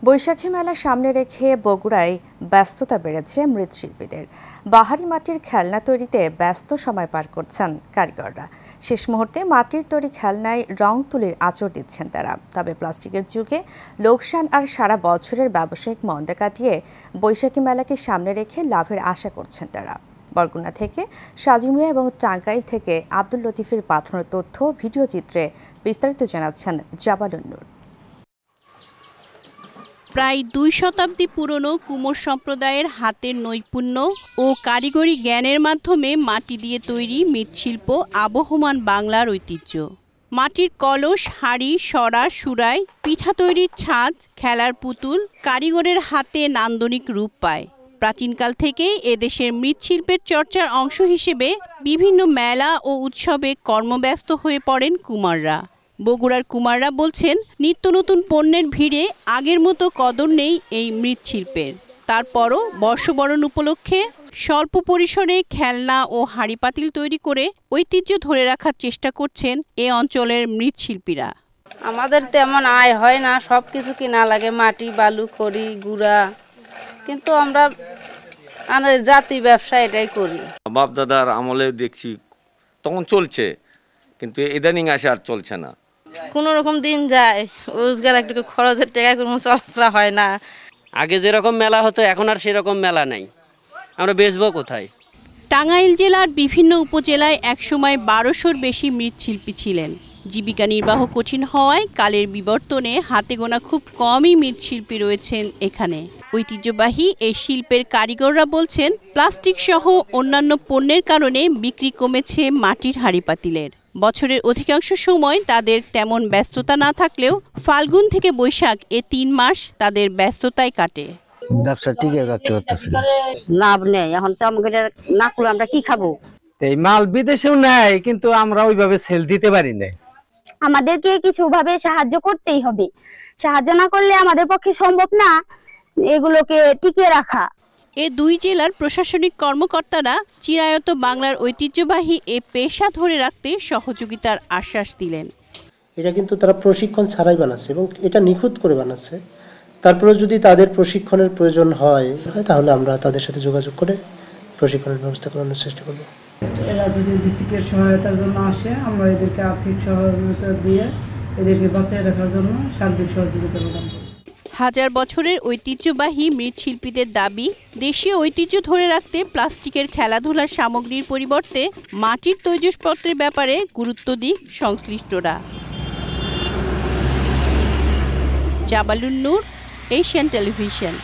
বৈশাখী মেলা সামনে রেখে বগুড়ায় ব্যস্ততা বেড়েছে মৃৎশিল্পীদের। বাহারি মাটির খেলনা তৈরিতে ব্যস্ত সময় পার করছেন কারিগররা। শেষ মুহূর্তে মাটির তৈরি খেলনায় রং তুলির আঁচড় দিচ্ছেন তারা। তবে প্লাস্টিকের যুগে লোকসান আর সারা বছরের ব্যবসায়িক মন্দা কাটিয়ে বৈশাখী মেলাকে সামনে রেখে লাভের আশা করছেন তারা। বরগুনা থেকে সাজু মিয়া এবং টাঙ্গাইল থেকে আব্দুল লতিফের পাঠানো তথ্য ভিডিও চিত্রে বিস্তারিত জানাচ্ছেন জাবালুন নূর। প্রায় ২ শতাব্দী পুরনো কুমোর সম্প্রদায়ের হাতের নৈপুণ্য ও কারিগরি জ্ঞানের মাধ্যমে মাটি দিয়ে তৈরি মৃৎশিল্প আবহমান বাংলার ঐতিহ্য। মাটির কলস, হাঁড়ি, সরা, সুরাই, পিঠা তৈরির ছাঁচ, খেলার পুতুল কারিগরের হাতে নান্দনিক রূপ পায়। প্রাচীনকাল থেকেই এদেশের মৃৎশিল্পের চর্চার অংশ হিসেবে বিভিন্ন মেলা ও উৎসবে কর্মব্যস্ত হয়ে পড়েন কুমাররা। বগুড়ার কুমাররা বলছেন, নিত্য নতুন পণ্যের ভিড়ে আগের মতো কদর নেই এই মৃৎশিল্পের। তারপরও বর্ষবরণ উপলক্ষে স্বল্প পরিসরে খেলনা ও হাঁড়ি পাতিল তৈরি করে ঐতিহ্য ধরে রাখার চেষ্টা করছেন এ অঞ্চলের মৃৎশিল্পীরা। আমাদের তেমন আয় হয় না, সব কিছু কিনা লাগে, মাটি, বালু, খড়ি, গুঁড়া, কিন্তু আমরা জাতি ব্যবসা এটাই করি। বাপ দাদার আমলে দেখছি তখন চলছে, কিন্তু ইদানিং আসে আর চলছে না। কোনো রকম দিন যায়, রোজগার একটু খরচের টাকা কোনো চলাফেরা হয় না। আগে যেরকম মেলা হতো এখন আর সেরকম মেলা নাই, আমরা বেচবো কোথায়? টাঙ্গাইল জেলার বিভিন্ন উপজেলায় একসময় ১২০০-র বেশি মৃৎশিল্পী ছিলেন। জীবিকা নির্বাহ কঠিন হওয়ায় কালের বিবর্তনে হাতে গোনা খুব কমই মৃৎশিল্পী রয়েছেন এখানে। ঐতিহ্যবাহী এই শিল্পের কারিগররা বলছেন, প্লাস্টিক সহ অন্যান্য পণ্যের কারণে বিক্রি কমেছে মাটির হাঁড়ি পাতিলের। বছরের অধিকাংশ সময় তাদের তেমন ব্যস্ততা না থাকলেও ফাল্গুন থেকে বৈশাখ এ ৩ মাস তাদের ব্যস্ততায় কাটে। ব্যবসা টিকে রাখতে পারতেছি না, লাভ নেই। এখন তো আমাদের না করলে আমরা কি খাবো? এই মাল বিদেশেও নেয়, কিন্তু আমরা ওইভাবে সেল দিতে পারি না। আমাদেরকে কিছু ভাবে সাহায্য করতেই হবে। সাহায্য না করলে আমাদের পক্ষে সম্ভব না এগুলোকে টিকিয়ে রাখা। এ ২ জেলার প্রশাসনিক কর্মকর্তারা চিরায়ত বাংলার ঐতিহ্যবাহী এ পেশা ধরে রাখতে সহযোগিতার আশ্বাস দিলেন। এটা কিন্তু তারা প্রশিক্ষণ ছাড়াই বানাচ্ছে এবং এটা নিখুঁত করে বানাচ্ছে। তারপরে যদি তাদের প্রশিক্ষণের প্রয়োজন হয় তাহলে আমরা তাদের সাথে যোগাযোগ করে প্রশিক্ষণের ব্যবস্থা করানোর চেষ্টা করব। এরা যদি বিসিকের সহায়তার জন্য আসে, আমরা এদেরকে আর্থিক সহায়তা দিয়ে এদেরকে বাঁচিয়ে রাখার জন্য সার্বিক সহযোগিতা প্রদান করব। হাজার বছরের ঐতিহ্যবাহী মৃৎশিল্পীদের দাবি, দেশীয় ঐতিহ্য ধরে রাখতে প্লাস্টিকের খেলাধুলার সামগ্রীর পরিবর্তে মাটির তৈজসপত্রের ব্যাপারে গুরুত্ব দিক সংশ্লিষ্টরা। জাবালুন নূর, এশিয়ান টেলিভিশন।